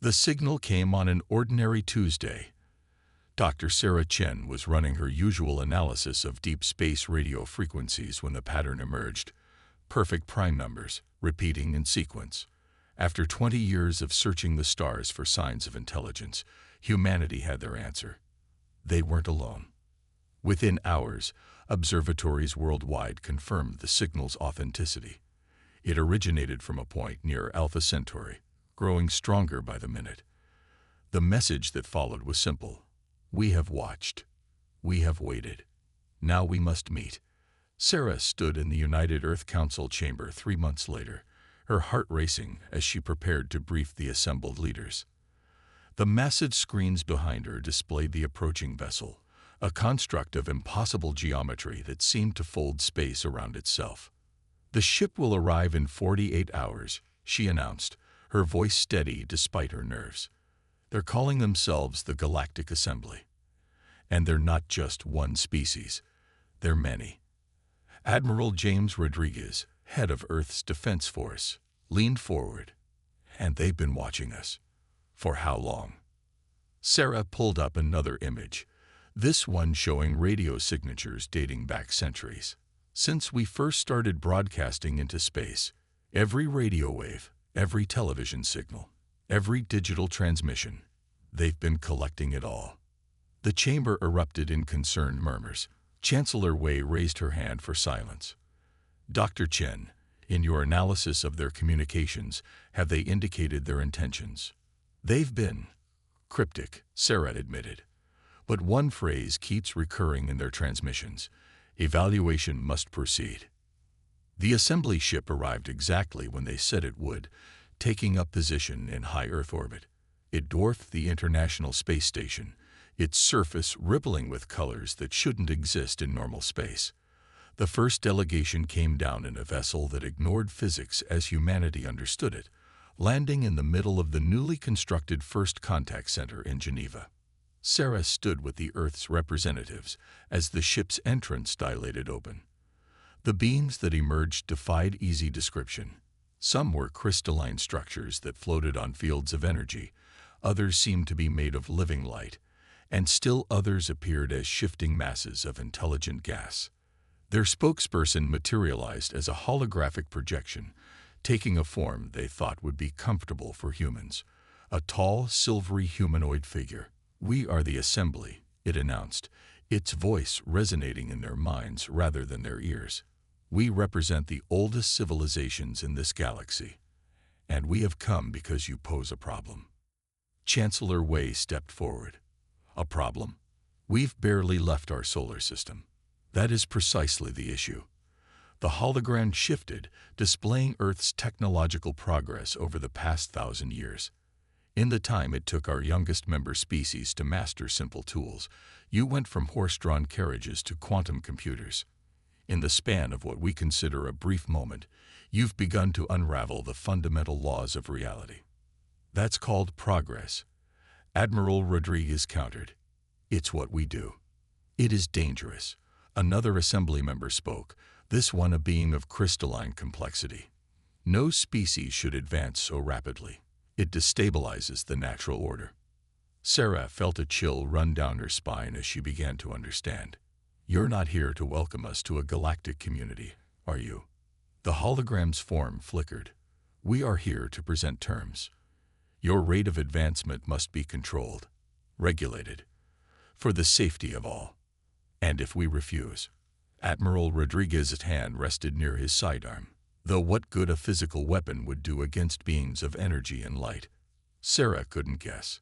The signal came on an ordinary Tuesday. Dr. Sarah Chen was running her usual analysis of deep space radio frequencies when the pattern emerged. Perfect prime numbers, repeating in sequence. After 20 years of searching the stars for signs of intelligence, humanity had their answer. They weren't alone. Within hours, observatories worldwide confirmed the signal's authenticity. It originated from a point near Alpha Centauri, growing stronger by the minute. The message that followed was simple. We have watched. We have waited. Now we must meet. Sarah stood in the United Earth Council chamber 3 months later, her heart racing as she prepared to brief the assembled leaders. The massive screens behind her displayed the approaching vessel, a construct of impossible geometry that seemed to fold space around itself. The ship will arrive in 48 hours, she announced, her voice steady despite her nerves. They're calling themselves the Galactic Assembly. And they're not just one species, they're many. Admiral James Rodriguez, head of Earth's Defense Force, leaned forward. And they've been watching us. For how long? Sarah pulled up another image, this one showing radio signatures dating back centuries. Since we first started broadcasting into space, every radio wave, every television signal, every digital transmission, they've been collecting it all. The chamber erupted in concerned murmurs. Chancellor Wei raised her hand for silence. Dr. Chen, in your analysis of their communications, have they indicated their intentions? They've been cryptic, Sarah admitted. But one phrase keeps recurring in their transmissions. Evaluation must proceed. The assembly ship arrived exactly when they said it would, taking up position in high Earth orbit. It dwarfed the International Space Station, its surface rippling with colors that shouldn't exist in normal space. The first delegation came down in a vessel that ignored physics as humanity understood it, landing in the middle of the newly constructed First Contact Center in Geneva. Sarah stood with the Earth's representatives as the ship's entrance dilated open. The beams that emerged defied easy description. Some were crystalline structures that floated on fields of energy, others seemed to be made of living light, and still others appeared as shifting masses of intelligent gas. Their spokesperson materialized as a holographic projection, taking a form they thought would be comfortable for humans, a tall, silvery humanoid figure. We are the Assembly, it announced, its voice resonating in their minds rather than their ears. We represent the oldest civilizations in this galaxy, and we have come because you pose a problem. Chancellor Wei stepped forward. A problem? We've barely left our solar system. That is precisely the issue. The hologram shifted, displaying Earth's technological progress over the past 1,000 years. In the time it took our youngest member species to master simple tools, you went from horse-drawn carriages to quantum computers. In the span of what we consider a brief moment, you've begun to unravel the fundamental laws of reality. That's called progress. Admiral Rodriguez countered. It's what we do. It is dangerous. Another assembly member spoke, this one a being of crystalline complexity. No species should advance so rapidly. It destabilizes the natural order. Sarah felt a chill run down her spine as she began to understand. You're not here to welcome us to a galactic community, are you? The hologram's form flickered. We are here to present terms. Your rate of advancement must be controlled, regulated, for the safety of all. And if we refuse, Admiral Rodriguez's hand rested near his sidearm. Though what good a physical weapon would do against beings of energy and light, Sarah couldn't guess.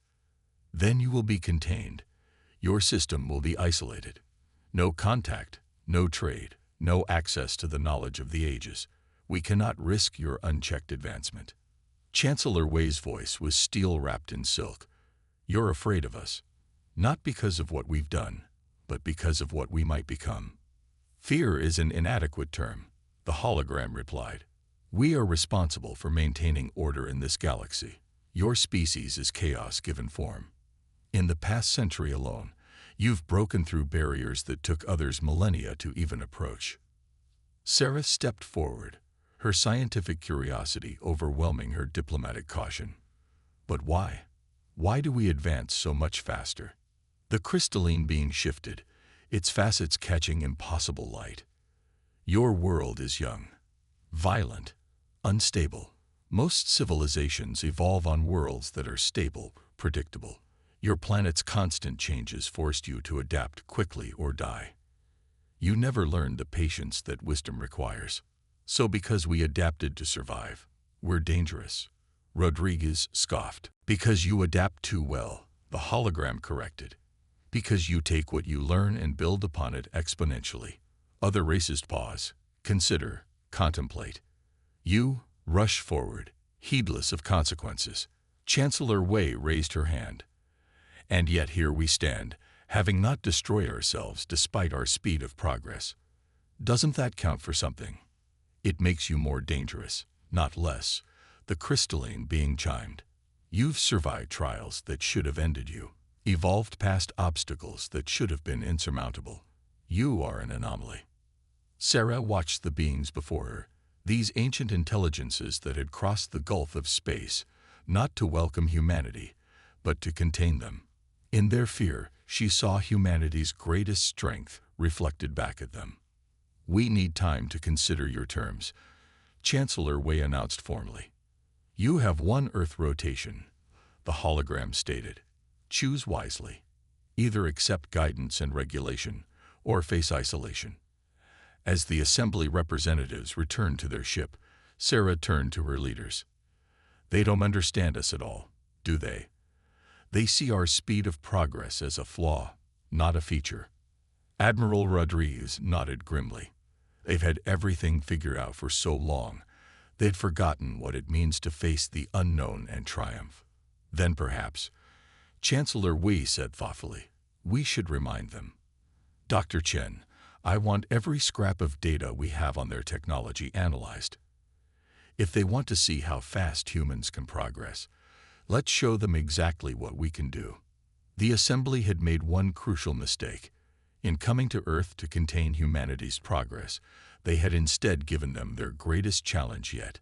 Then you will be contained. Your system will be isolated. No contact, no trade, no access to the knowledge of the ages. We cannot risk your unchecked advancement. Chancellor Wei's voice was steel-wrapped in silk. You're afraid of us, not because of what we've done, but because of what we might become. Fear is an inadequate term, the hologram replied. We are responsible for maintaining order in this galaxy. Your species is chaos given form. In the past century alone, you've broken through barriers that took others millennia to even approach. Sarah stepped forward, her scientific curiosity overwhelming her diplomatic caution. But why? Why do we advance so much faster? The crystalline being shifted, its facets catching impossible light. Your world is young, violent, unstable. Most civilizations evolve on worlds that are stable, predictable. Your planet's constant changes forced you to adapt quickly or die. You never learned the patience that wisdom requires. So because we adapted to survive, we're dangerous. Rodriguez scoffed. Because you adapt too well, the hologram corrected. Because you take what you learn and build upon it exponentially. Other races pause, consider, contemplate. You rush forward, heedless of consequences. Chancellor Wei raised her hand. And yet here we stand, having not destroyed ourselves despite our speed of progress. Doesn't that count for something? It makes you more dangerous, not less. The crystalline being chimed. You've survived trials that should have ended you, evolved past obstacles that should have been insurmountable. You are an anomaly. Sarah watched the beings before her, these ancient intelligences that had crossed the gulf of space, not to welcome humanity, but to contain them. In their fear, she saw humanity's greatest strength reflected back at them. We need time to consider your terms, Chancellor Wei announced formally. You have one Earth rotation, the hologram stated. Choose wisely. Either accept guidance and regulation, or face isolation. As the assembly representatives returned to their ship, Sarah turned to her leaders. They don't understand us at all, do they? They see our speed of progress as a flaw, not a feature. Admiral Rodriguez nodded grimly. They've had everything figured out for so long, they'd forgotten what it means to face the unknown and triumph. Then perhaps, Chancellor Wei said thoughtfully, we should remind them. Dr. Chen, I want every scrap of data we have on their technology analyzed. If they want to see how fast humans can progress, let's show them exactly what we can do. The assembly had made one crucial mistake. In coming to Earth to contain humanity's progress, they had instead given them their greatest challenge yet.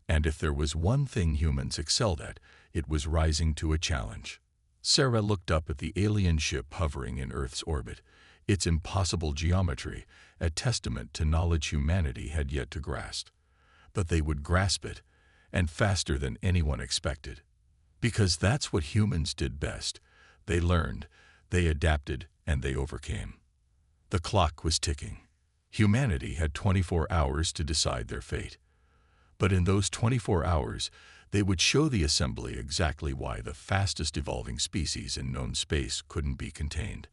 And if there was one thing humans excelled at, it was rising to a challenge. Sarah looked up at the alien ship hovering in Earth's orbit, its impossible geometry, a testament to knowledge humanity had yet to grasp. But they would grasp it, and faster than anyone expected. Because that's what humans did best. They learned, they adapted, and they overcame. The clock was ticking. Humanity had 24 hours to decide their fate. But in those 24 hours, they would show the assembly exactly why the fastest evolving species in known space couldn't be contained.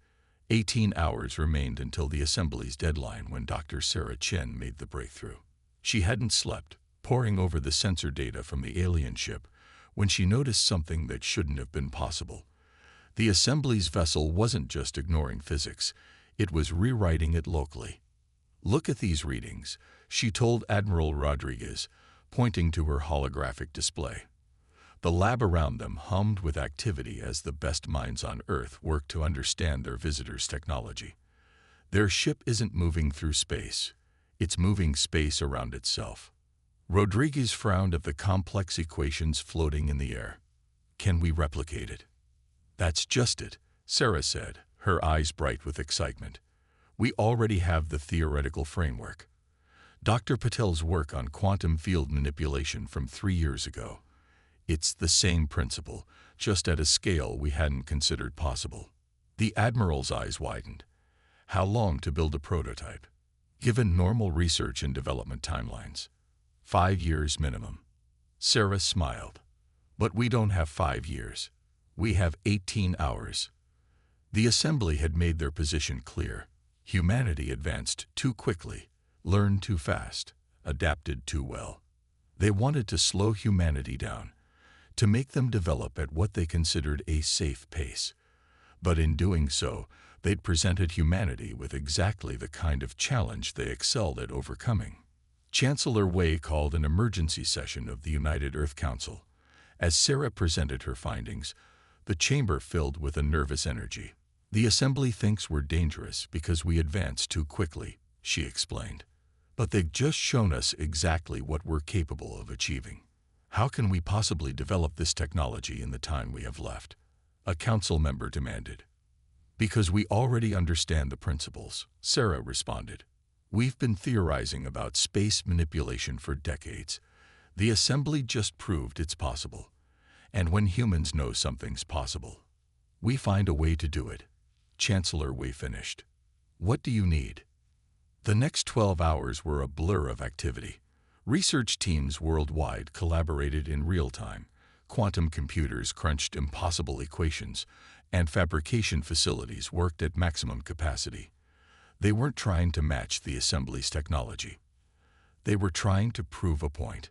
18 hours remained until the assembly's deadline when Dr. Sarah Chen made the breakthrough. She hadn't slept, poring over the sensor data from the alien ship, when she noticed something that shouldn't have been possible. The assembly's vessel wasn't just ignoring physics, it was rewriting it locally. Look at these readings, she told Admiral Rodriguez, pointing to her holographic display. The lab around them hummed with activity as the best minds on Earth worked to understand their visitors' technology. Their ship isn't moving through space, it's moving space around itself. Rodriguez frowned at the complex equations floating in the air. Can we replicate it? That's just it, Sarah said, her eyes bright with excitement. We already have the theoretical framework. Dr. Patel's work on quantum field manipulation from 3 years ago. It's the same principle, just at a scale we hadn't considered possible. The Admiral's eyes widened. How long to build a prototype? Given normal research and development timelines. 5 years minimum. Sarah smiled. But we don't have 5 years. We have 18 hours. The assembly had made their position clear. Humanity advanced too quickly, learned too fast, adapted too well. They wanted to slow humanity down, to make them develop at what they considered a safe pace. But in doing so, they'd presented humanity with exactly the kind of challenge they excelled at overcoming. Chancellor Wei called an emergency session of the United Earth Council. As Sarah presented her findings, the chamber filled with a nervous energy. The assembly thinks we're dangerous because we advance too quickly, she explained. But they've just shown us exactly what we're capable of achieving. How can we possibly develop this technology in the time we have left? A council member demanded. Because we already understand the principles, Sarah responded. We've been theorizing about space manipulation for decades. The assembly just proved it's possible. And when humans know something's possible, we find a way to do it. Chancellor Wei finished. What do you need? The next 12 hours were a blur of activity. Research teams worldwide collaborated in real time. Quantum computers crunched impossible equations, and fabrication facilities worked at maximum capacity. They weren't trying to match the assembly's technology. They were trying to prove a point.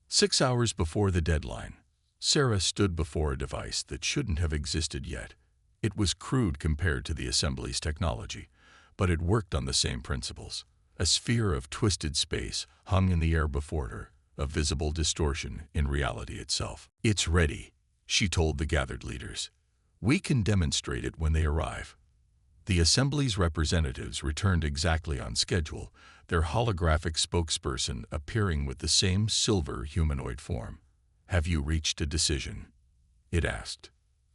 6 hours before the deadline, Sarah stood before a device that shouldn't have existed yet. It was crude compared to the assembly's technology, but it worked on the same principles. A sphere of twisted space hung in the air before her, a visible distortion in reality itself. It's ready, she told the gathered leaders. We can demonstrate it when they arrive. The assembly's representatives returned exactly on schedule, their holographic spokesperson appearing with the same silver humanoid form. Have you reached a decision? It asked.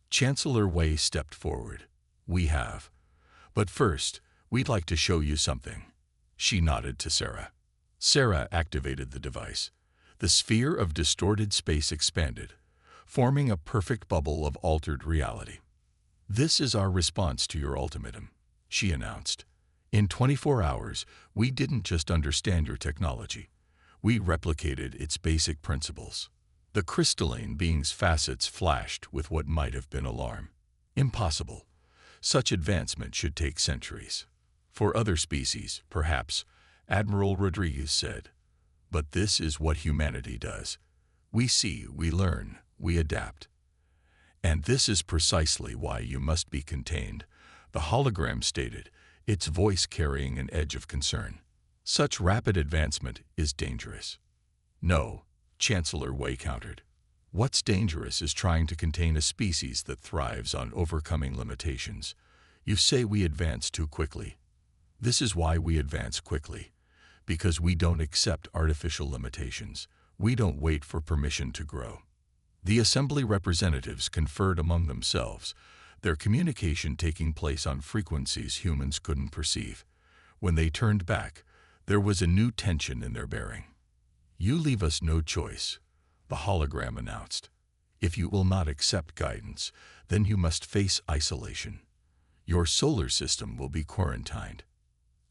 Chancellor Wei stepped forward. We have. But first, we'd like to show you something. She nodded to Sarah. Sarah activated the device. The sphere of distorted space expanded, forming a perfect bubble of altered reality. This is our response to your ultimatum, she announced. In 24 hours, we didn't just understand your technology. We replicated its basic principles. The crystalline being's facets flashed with what might have been alarm. Impossible. Such advancement should take centuries. For other species, perhaps, Admiral Rodriguez said. But this is what humanity does. We see, we learn, we adapt. And this is precisely why you must be contained, the hologram stated, its voice carrying an edge of concern. Such rapid advancement is dangerous. No, Chancellor Wei countered. What's dangerous is trying to contain a species that thrives on overcoming limitations. You say we advance too quickly. This is why we advance quickly. Because we don't accept artificial limitations. We don't wait for permission to grow. The assembly representatives conferred among themselves, their communication taking place on frequencies humans couldn't perceive. When they turned back, there was a new tension in their bearing. You leave us no choice, the hologram announced. If you will not accept guidance, then you must face isolation. Your solar system will be quarantined.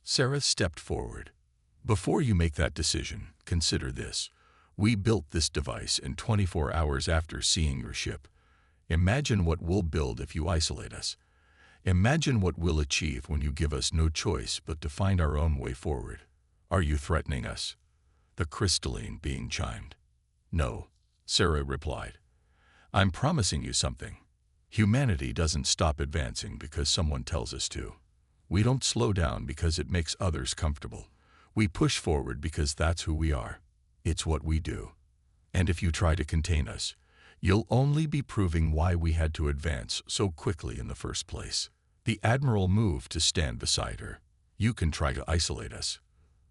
Sarah stepped forward. Before you make that decision, consider this. We built this device in 24 hours after seeing your ship. Imagine what we'll build if you isolate us. Imagine what we'll achieve when you give us no choice but to find our own way forward. Are you threatening us? The crystalline being chimed. No, Sarah replied. I'm promising you something. Humanity doesn't stop advancing because someone tells us to. We don't slow down because it makes others comfortable. We push forward because that's who we are. It's what we do. And if you try to contain us, you'll only be proving why we had to advance so quickly in the first place. The Admiral moved to stand beside her. You can try to isolate us.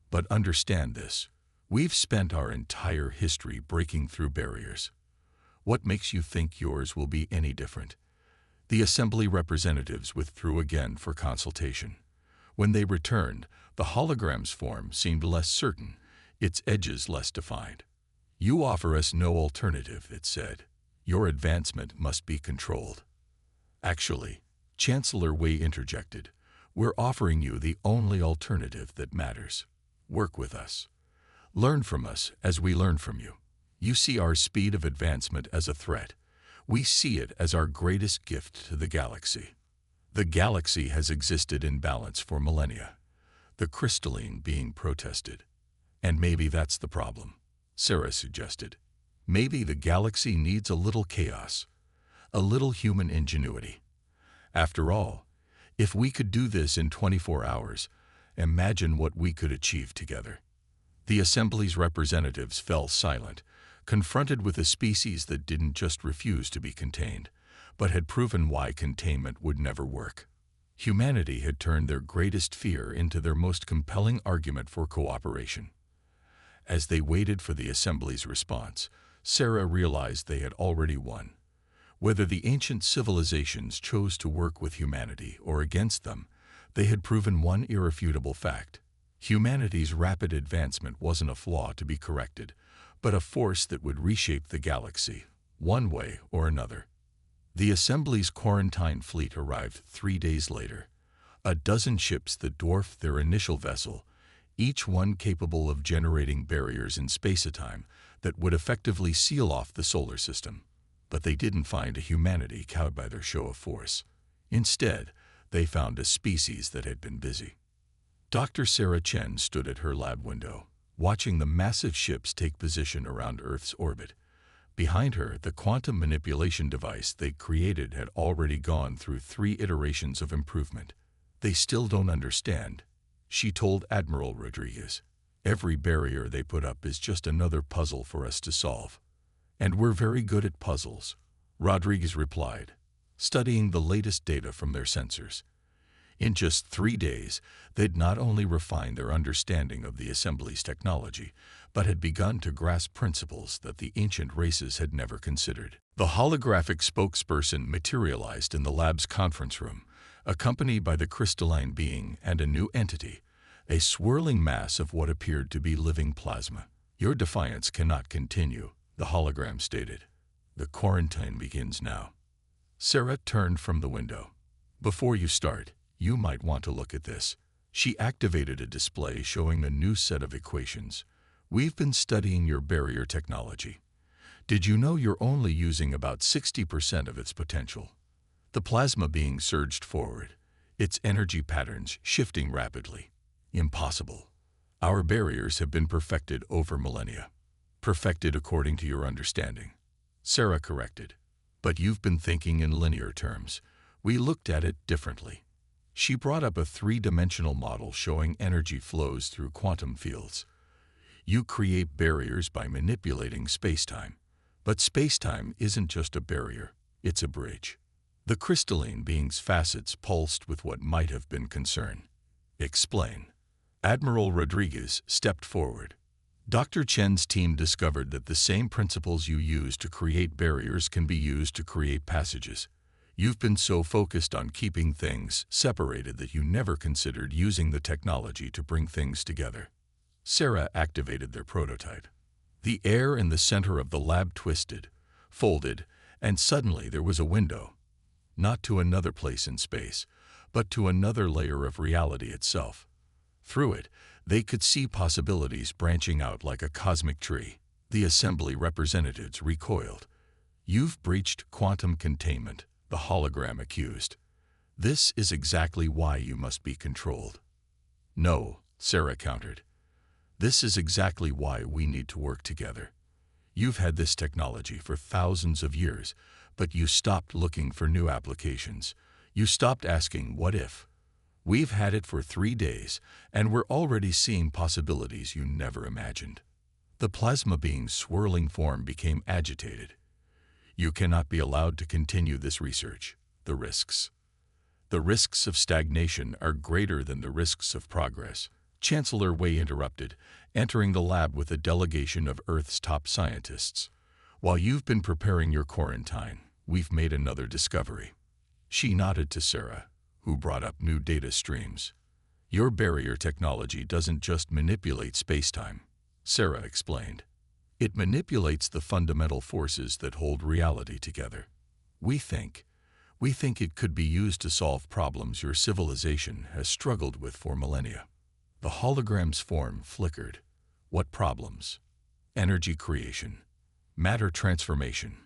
But understand this. We've spent our entire history breaking through barriers. What makes you think yours will be any different? The assembly representatives withdrew again for consultation. When they returned, the hologram's form seemed less certain, its edges less defined. You offer us no alternative, it said. Your advancement must be controlled. Actually, Chancellor Wei interjected, we're offering you the only alternative that matters. Work with us. Learn from us as we learn from you. You see our speed of advancement as a threat. We see it as our greatest gift to the galaxy. The galaxy has existed in balance for millennia. The crystalline being protested. And maybe that's the problem, Sarah suggested. Maybe the galaxy needs a little chaos, a little human ingenuity. After all, if we could do this in 24 hours, imagine what we could achieve together. The assembly's representatives fell silent, confronted with a species that didn't just refuse to be contained, but had proven why containment would never work. Humanity had turned their greatest fear into their most compelling argument for cooperation. As they waited for the assembly's response, Sarah realized they had already won. Whether the ancient civilizations chose to work with humanity or against them, they had proven one irrefutable fact. Humanity's rapid advancement wasn't a flaw to be corrected, but a force that would reshape the galaxy, one way or another. The Assembly's quarantine fleet arrived 3 days later. A dozen ships that dwarfed their initial vessel, each one capable of generating barriers in space-time that would effectively seal off the solar system. But they didn't find a humanity cowed by their show of force. Instead, they found a species that had been busy. Dr. Sarah Chen stood at her lab window, watching the massive ships take position around Earth's orbit. Behind her, the quantum manipulation device they'd created had already gone through 3 iterations of improvement. They still don't understand, she told Admiral Rodriguez. Every barrier they put up is just another puzzle for us to solve. And we're very good at puzzles, Rodriguez replied, studying the latest data from their sensors. In just 3 days, they'd not only refined their understanding of the Assembly's technology, but had begun to grasp principles that the ancient races had never considered. The holographic spokesperson materialized in the lab's conference room, accompanied by the crystalline being and a new entity, a swirling mass of what appeared to be living plasma. Your defiance cannot continue, the hologram stated. The quarantine begins now. Sarah turned from the window. Before you start, you might want to look at this. She activated a display showing a new set of equations. We've been studying your barrier technology. Did you know you're only using about 60% of its potential? The plasma being surged forward, its energy patterns shifting rapidly. Impossible. Our barriers have been perfected over millennia. Perfected according to your understanding. Sarah corrected. But you've been thinking in linear terms. We looked at it differently. She brought up a 3-dimensional model showing energy flows through quantum fields. You create barriers by manipulating space-time. But space-time isn't just a barrier, it's a bridge. The crystalline being's facets pulsed with what might have been concern. Explain. Admiral Rodriguez stepped forward. Dr. Chen's team discovered that the same principles you use to create barriers can be used to create passages. You've been so focused on keeping things separated that you never considered using the technology to bring things together. Sarah activated their prototype. The air in the center of the lab twisted, folded, and suddenly there was a window. Not to another place in space, but to another layer of reality itself. Through it, they could see possibilities branching out like a cosmic tree. The Assembly representatives recoiled. You've breached quantum containment, the hologram accused. This is exactly why you must be controlled. No, Sarah countered. This is exactly why we need to work together. You've had this technology for thousands of years, but you stopped looking for new applications. You stopped asking, what if? We've had it for 3 days, and we're already seeing possibilities you never imagined. The plasma being's swirling form became agitated. You cannot be allowed to continue this research. The risks. The risks of stagnation are greater than the risks of progress. Chancellor Wei interrupted, entering the lab with a delegation of Earth's top scientists. While you've been preparing your quarantine, we've made another discovery. She nodded to Sarah, who brought up new data streams. Your barrier technology doesn't just manipulate space-time, Sarah explained. It manipulates the fundamental forces that hold reality together. We think it could be used to solve problems your civilization has struggled with for millennia. The hologram's form flickered. What problems? Energy creation, matter transformation,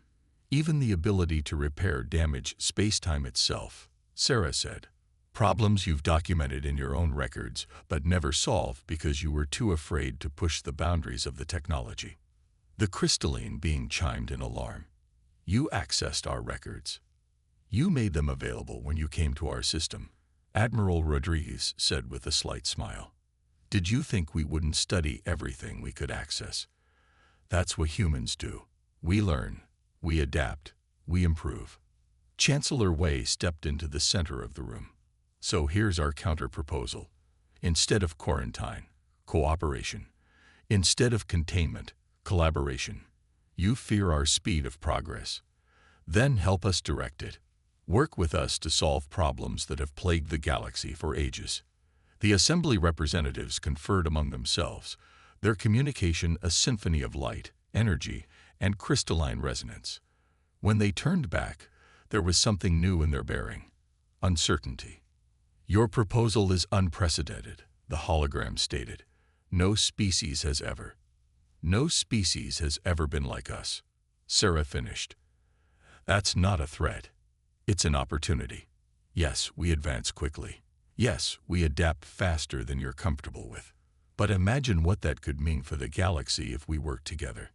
even the ability to repair damaged space-time itself, Sarah said. Problems you've documented in your own records, but never solved because you were too afraid to push the boundaries of the technology. The crystalline being chimed in alarm. You accessed our records. You made them available when you came to our system, Admiral Rodriguez said with a slight smile. Did you think we wouldn't study everything we could access? That's what humans do. We learn, we adapt, we improve. Chancellor Wei stepped into the center of the room. So here's our counter-proposal. Instead of quarantine, cooperation. Instead of containment, collaboration. You fear our speed of progress. Then help us direct it. Work with us to solve problems that have plagued the galaxy for ages. The Assembly representatives conferred among themselves, their communication a symphony of light, energy, and crystalline resonance. When they turned back, there was something new in their bearing: uncertainty. Your proposal is unprecedented, the hologram stated. No species has ever been like us. Sarah finished. That's not a threat. It's an opportunity. Yes, we advance quickly. Yes, we adapt faster than you're comfortable with. But imagine what that could mean for the galaxy if we work together.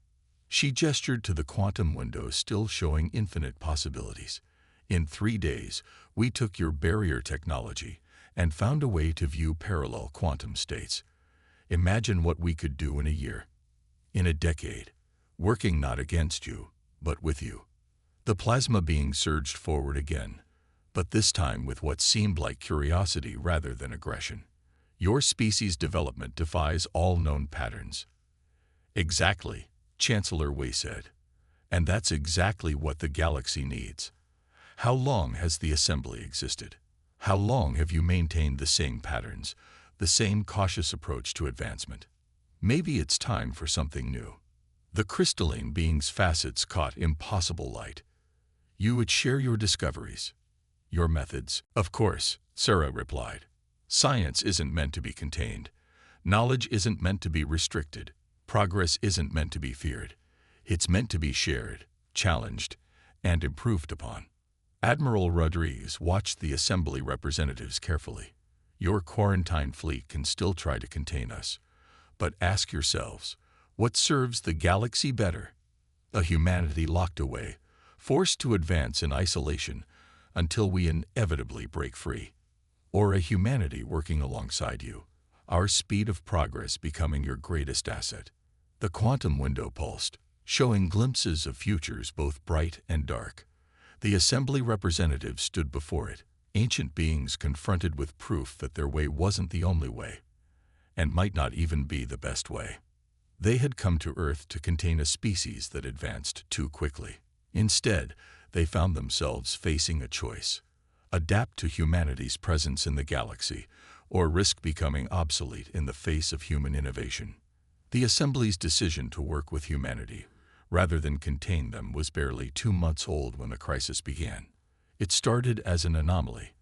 She gestured to the quantum window, still showing infinite possibilities. In 3 days, we took your barrier technology and found a way to view parallel quantum states. Imagine what we could do in a year, in a decade, working not against you, but with you. The plasma being surged forward again, but this time with what seemed like curiosity rather than aggression. Your species' development defies all known patterns. Exactly, Chancellor Wei said. And that's exactly what the galaxy needs. How long has the Assembly existed? How long have you maintained the same patterns, the same cautious approach to advancement? Maybe it's time for something new. The crystalline being's facets caught impossible light. You would share your discoveries, your methods. Of course, Sarah replied. Science isn't meant to be contained. Knowledge isn't meant to be restricted. Progress isn't meant to be feared. It's meant to be shared, challenged, and improved upon. Admiral Rodriguez watched the Assembly representatives carefully. Your quarantine fleet can still try to contain us. But ask yourselves, what serves the galaxy better? A humanity locked away, forced to advance in isolation until we inevitably break free. Or a humanity working alongside you, our speed of progress becoming your greatest asset. The quantum window pulsed, showing glimpses of futures both bright and dark. The Assembly representatives stood before it, ancient beings confronted with proof that their way wasn't the only way, and might not even be the best way. They had come to Earth to contain a species that advanced too quickly. Instead, they found themselves facing a choice: adapt to humanity's presence in the galaxy, or risk becoming obsolete in the face of human innovation. The Assembly's decision to work with humanity, rather than contain them, was barely 2 months old when the crisis began. It started as an anomaly,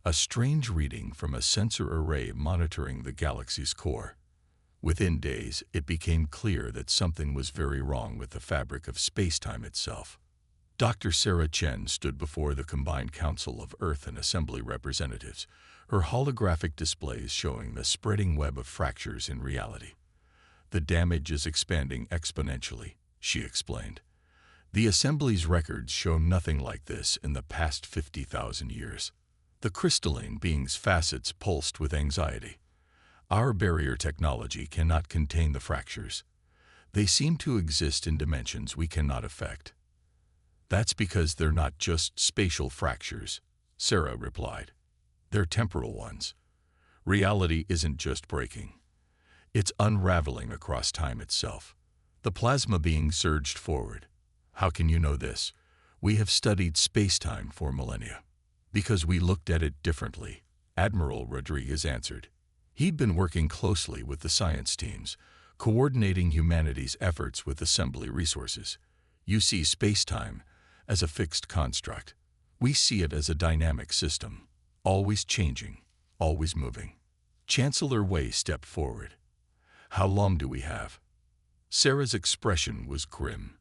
a strange reading from a sensor array monitoring the galaxy's core. Within days, it became clear that something was very wrong with the fabric of space-time itself. Dr. Sarah Chen stood before the combined Council of Earth and Assembly representatives, her holographic displays showing the spreading web of fractures in reality. The damage is expanding exponentially, she explained. The Assembly's records show nothing like this in the past 50,000 years. The crystalline being's facets pulsed with anxiety. Our barrier technology cannot contain the fractures. They seem to exist in dimensions we cannot affect. That's because they're not just spatial fractures, Sarah replied. They're temporal ones. Reality isn't just breaking. It's unraveling across time itself. The plasma being surged forward. How can you know this? We have studied space-time for millennia. Because we looked at it differently, Admiral Rodriguez answered. He'd been working closely with the science teams, coordinating humanity's efforts with Assembly resources. You see space-time as a fixed construct. We see it as a dynamic system, always changing, always moving. Chancellor Wei stepped forward. How long do we have? Sarah's expression was grim.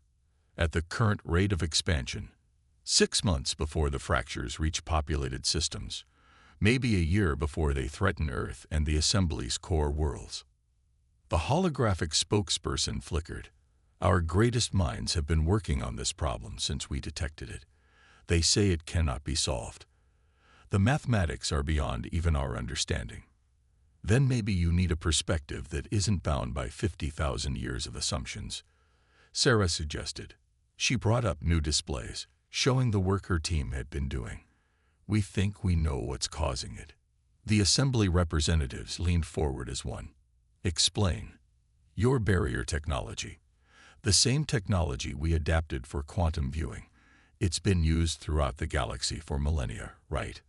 At the current rate of expansion, 6 months before the fractures reach populated systems, maybe a year before they threaten Earth and the Assembly's core worlds. The holographic spokesperson flickered. Our greatest minds have been working on this problem since we detected it. They say it cannot be solved. The mathematics are beyond even our understanding. Then maybe you need a perspective that isn't bound by 50,000 years of assumptions, Sarah suggested. She brought up new displays, showing the work her team had been doing. We think we know what's causing it. The Assembly representatives leaned forward as one. Explain. Your barrier technology. The same technology we adapted for quantum viewing. It's been used throughout the galaxy for millennia, right?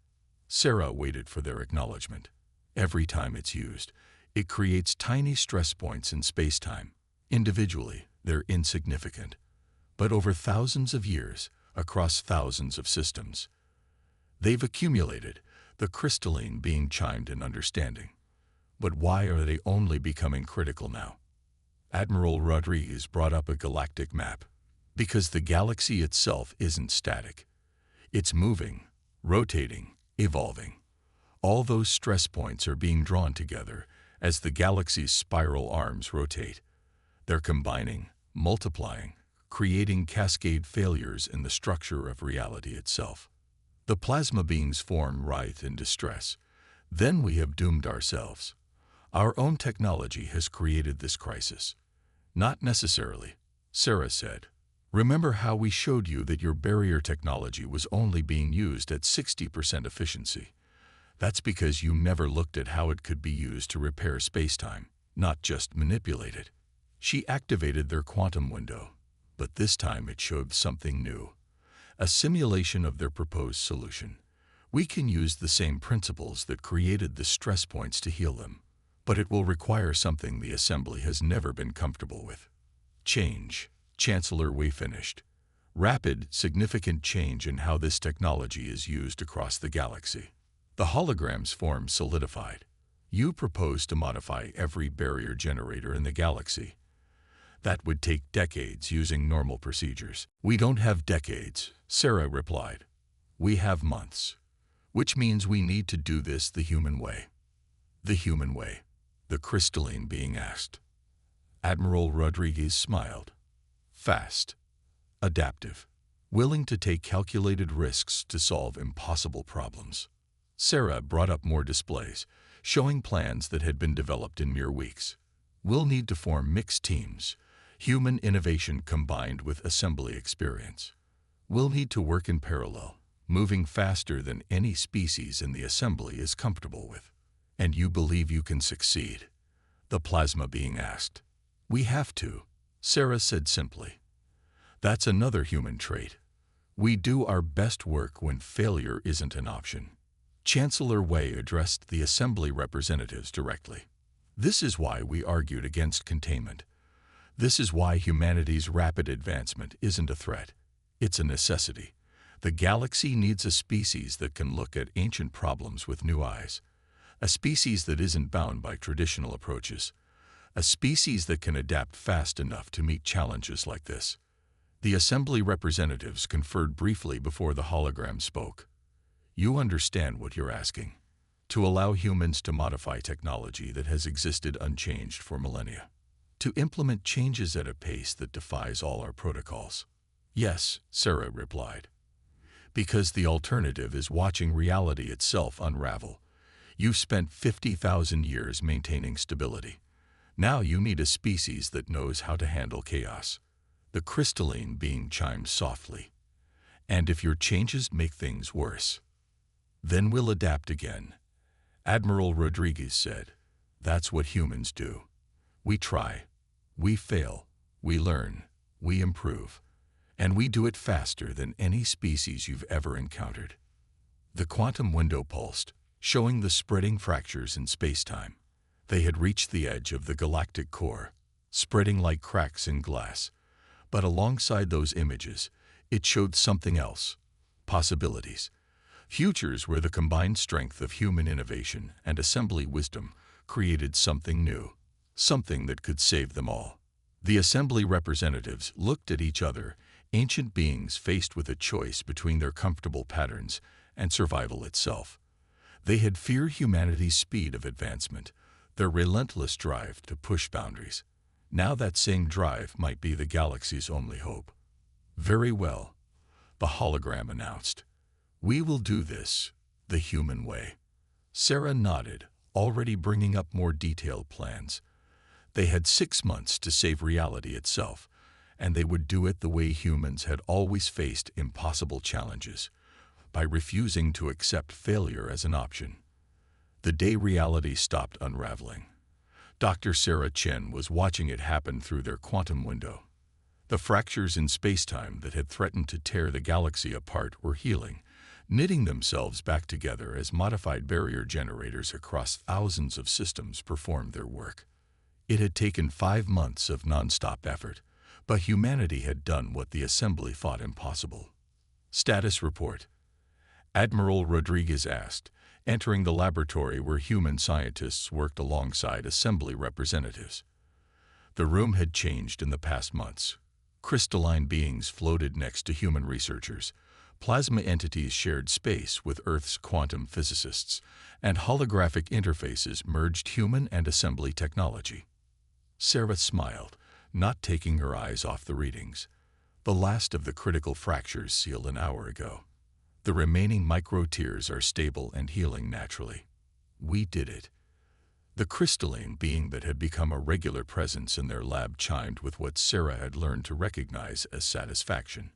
Sarah waited for their acknowledgement. Every time it's used, it creates tiny stress points in space-time. Individually, they're insignificant. But over thousands of years, across thousands of systems, they've accumulated, the crystalline being chimed in understanding. But why are they only becoming critical now? Admiral Rodriguez brought up a galactic map. Because the galaxy itself isn't static. It's moving, rotating, evolving. All those stress points are being drawn together as the galaxy's spiral arms rotate. They're combining, multiplying, creating cascade failures in the structure of reality itself. The plasma beings form, writhe in distress. Then we have doomed ourselves. Our own technology has created this crisis. Not necessarily, Sarah said. Remember how we showed you that your barrier technology was only being used at 60% efficiency? That's because you never looked at how it could be used to repair spacetime, not just manipulate it. She activated their quantum window, but this time it showed something new. A simulation of their proposed solution. We can use the same principles that created the stress points to heal them, but it will require something the Assembly has never been comfortable with. Change. Chancellor Wei finished. Rapid, significant change in how this technology is used across the galaxy. The hologram's form solidified. You propose to modify every barrier generator in the galaxy. That would take decades using normal procedures. We don't have decades, Sarah replied. We have months. Which means we need to do this the human way. The human way, the crystalline being asked. Admiral Rodriguez smiled. Fast, adaptive, willing to take calculated risks to solve impossible problems. Sarah brought up more displays, showing plans that had been developed in mere weeks. We'll need to form mixed teams, human innovation combined with assembly experience. We'll need to work in parallel, moving faster than any species in the assembly is comfortable with. And you believe you can succeed? The plasma being asked. We have to, Sarah said simply. That's another human trait. We do our best work when failure isn't an option. Chancellor Wei addressed the Assembly representatives directly. This is why we argued against containment. This is why humanity's rapid advancement isn't a threat. It's a necessity. The galaxy needs a species that can look at ancient problems with new eyes. A species that isn't bound by traditional approaches. A species that can adapt fast enough to meet challenges like this. The Assembly representatives conferred briefly before the hologram spoke. You understand what you're asking. To allow humans to modify technology that has existed unchanged for millennia. To implement changes at a pace that defies all our protocols. Yes, Sarah replied. Because the alternative is watching reality itself unravel. You've spent 50,000 years maintaining stability. Now you need a species that knows how to handle chaos. The crystalline being chimed softly. And if your changes make things worse, then we'll adapt again. Admiral Rodriguez said, that's what humans do. We try, we fail, we learn, we improve. And we do it faster than any species you've ever encountered. The quantum window pulsed, showing the spreading fractures in space-time. They had reached the edge of the galactic core, spreading like cracks in glass. But alongside those images, it showed something else. Possibilities. Futures where the combined strength of human innovation and assembly wisdom created something new. Something that could save them all. The assembly representatives looked at each other, ancient beings faced with a choice between their comfortable patterns and survival itself. They had feared humanity's speed of advancement, their relentless drive to push boundaries. Now that same drive might be the galaxy's only hope. Very well, the hologram announced. We will do this, the human way. Sarah nodded, already bringing up more detailed plans. They had 6 months to save reality itself, and they would do it the way humans had always faced impossible challenges, by refusing to accept failure as an option. The day reality stopped unraveling. Dr. Sarah Chen was watching it happen through their quantum window. The fractures in space-time that had threatened to tear the galaxy apart were healing, knitting themselves back together as modified barrier generators across thousands of systems performed their work. It had taken 5 months of non-stop effort, but humanity had done what the Assembly thought impossible. Status report. Admiral Rodriguez asked, entering the laboratory where human scientists worked alongside Assembly representatives. The room had changed in the past months. Crystalline beings floated next to human researchers. Plasma entities shared space with Earth's quantum physicists, and holographic interfaces merged human and Assembly technology. Sarah smiled, not taking her eyes off the readings. The last of the critical fractures sealed an hour ago. The remaining micro-tears are stable and healing naturally. We did it. The crystalline being that had become a regular presence in their lab chimed with what Sarah had learned to recognize as satisfaction.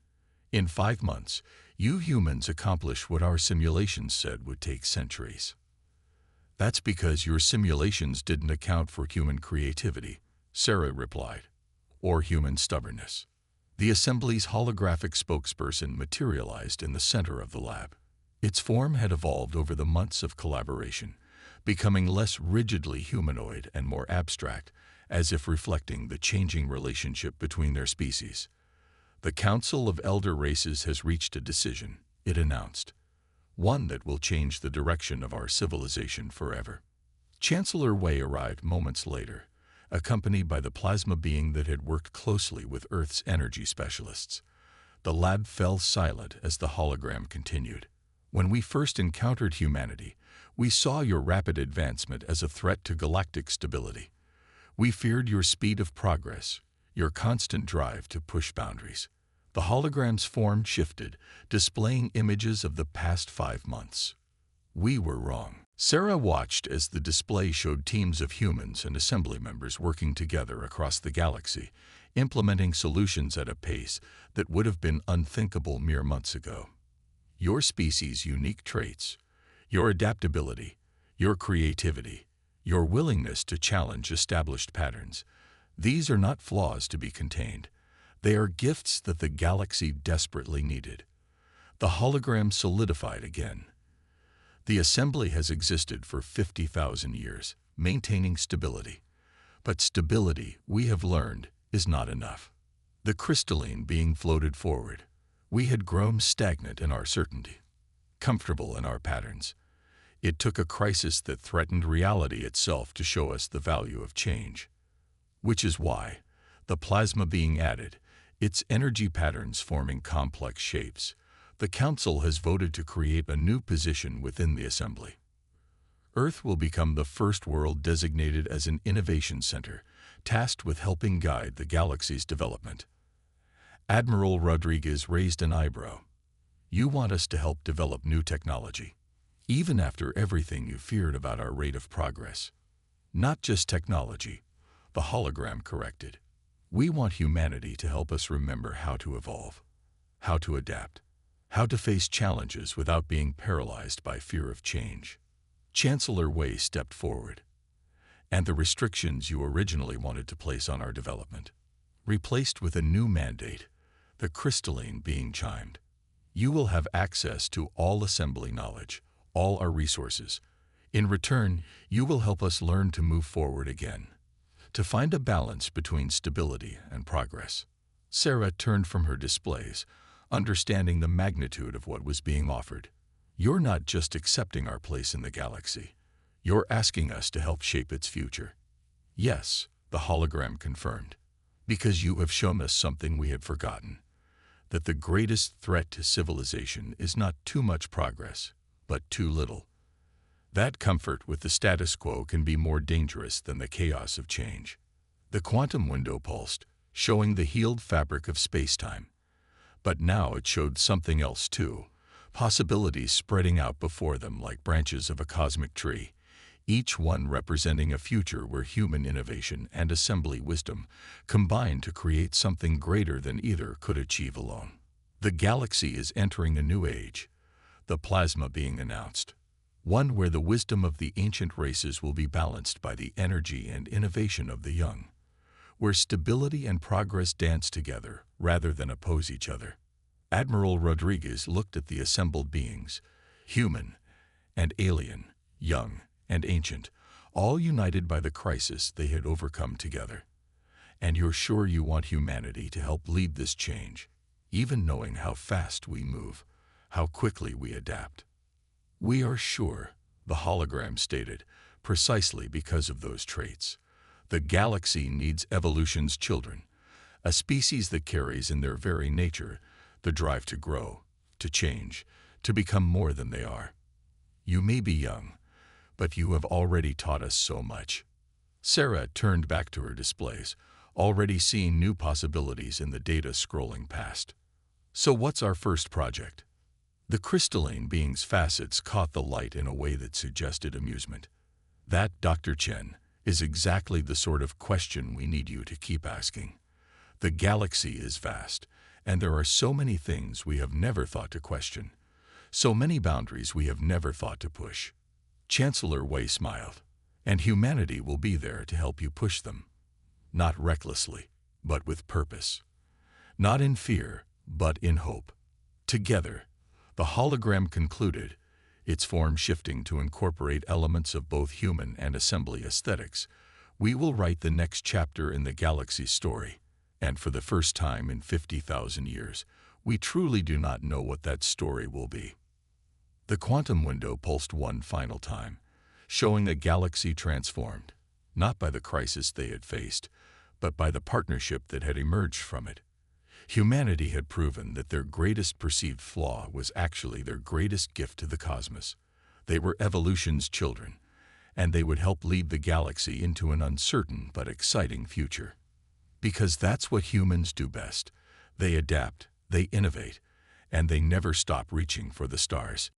In 5 months, you humans accomplished what our simulations said would take centuries. That's because your simulations didn't account for human creativity, Sarah replied, or human stubbornness. The Assembly's holographic spokesperson materialized in the center of the lab. Its form had evolved over the months of collaboration, becoming less rigidly humanoid and more abstract, as if reflecting the changing relationship between their species. The Council of Elder Races has reached a decision, it announced, one that will change the direction of our civilization forever. Chancellor Wei arrived moments later, accompanied by the plasma being that had worked closely with Earth's energy specialists. The lab fell silent as the hologram continued. When we first encountered humanity, we saw your rapid advancement as a threat to galactic stability. We feared your speed of progress, your constant drive to push boundaries. The hologram's form shifted, displaying images of the past 5 months. We were wrong. Sarah watched as the display showed teams of humans and Assembly members working together across the galaxy, implementing solutions at a pace that would have been unthinkable mere months ago. Your species' unique traits, your adaptability, your creativity, your willingness to challenge established patterns, these are not flaws to be contained. They are gifts that the galaxy desperately needed. The hologram solidified again. The Assembly has existed for 50,000 years, maintaining stability. But stability, we have learned, is not enough. The crystalline being floated forward. We had grown stagnant in our certainty, comfortable in our patterns. It took a crisis that threatened reality itself to show us the value of change. Which is why, the plasma being added, its energy patterns forming complex shapes, the Council has voted to create a new position within the Assembly. Earth will become the first world designated as an innovation center, tasked with helping guide the galaxy's development. Admiral Rodriguez raised an eyebrow. You want us to help develop new technology, even after everything you feared about our rate of progress. Not just technology, the hologram corrected. We want humanity to help us remember how to evolve, how to adapt, how to face challenges without being paralyzed by fear of change. Chancellor Wei stepped forward. And the restrictions you originally wanted to place on our development, replaced with a new mandate, the crystalline being chimed. You will have access to all Assembly knowledge, all our resources. In return, you will help us learn to move forward again, to find a balance between stability and progress. Sarah turned from her displays, understanding the magnitude of what was being offered. You're not just accepting our place in the galaxy. You're asking us to help shape its future. Yes, the hologram confirmed, because you have shown us something we had forgotten, that the greatest threat to civilization is not too much progress, but too little. That comfort with the status quo can be more dangerous than the chaos of change. The quantum window pulsed, showing the healed fabric of space-time. But now it showed something else too, possibilities spreading out before them like branches of a cosmic tree, each one representing a future where human innovation and Assembly wisdom combine to create something greater than either could achieve alone. The galaxy is entering a new age, the plasma being announced, one where the wisdom of the ancient races will be balanced by the energy and innovation of the young. where stability and progress dance together rather than oppose each other. Admiral Rodriguez looked at the assembled beings, human and alien, young and ancient, all united by the crisis they had overcome together. And you're sure you want humanity to help lead this change, even knowing how fast we move, how quickly we adapt? We are sure, the hologram stated, precisely because of those traits. The galaxy needs evolution's children, a species that carries in their very nature the drive to grow, to change, to become more than they are. You may be young, but you have already taught us so much. Sarah turned back to her displays, already seeing new possibilities in the data scrolling past. So what's our first project? The crystalline being's facets caught the light in a way that suggested amusement. That, Dr. Chen, is exactly the sort of question we need you to keep asking. The galaxy is vast, and there are so many things we have never thought to question, so many boundaries we have never thought to push. Chancellor Wei smiled, and humanity will be there to help you push them. Not recklessly, but with purpose. Not in fear, but in hope. Together, the hologram concluded, its form shifting to incorporate elements of both human and assembly aesthetics. We will write the next chapter in the galaxy's story, and for the first time in 50,000 years, we truly do not know what that story will be. The quantum window pulsed one final time, showing a galaxy transformed, not by the crisis they had faced, but by the partnership that had emerged from it. Humanity had proven that their greatest perceived flaw was actually their greatest gift to the cosmos. They were evolution's children, and they would help lead the galaxy into an uncertain but exciting future. Because that's what humans do best. They adapt, they innovate, and they never stop reaching for the stars.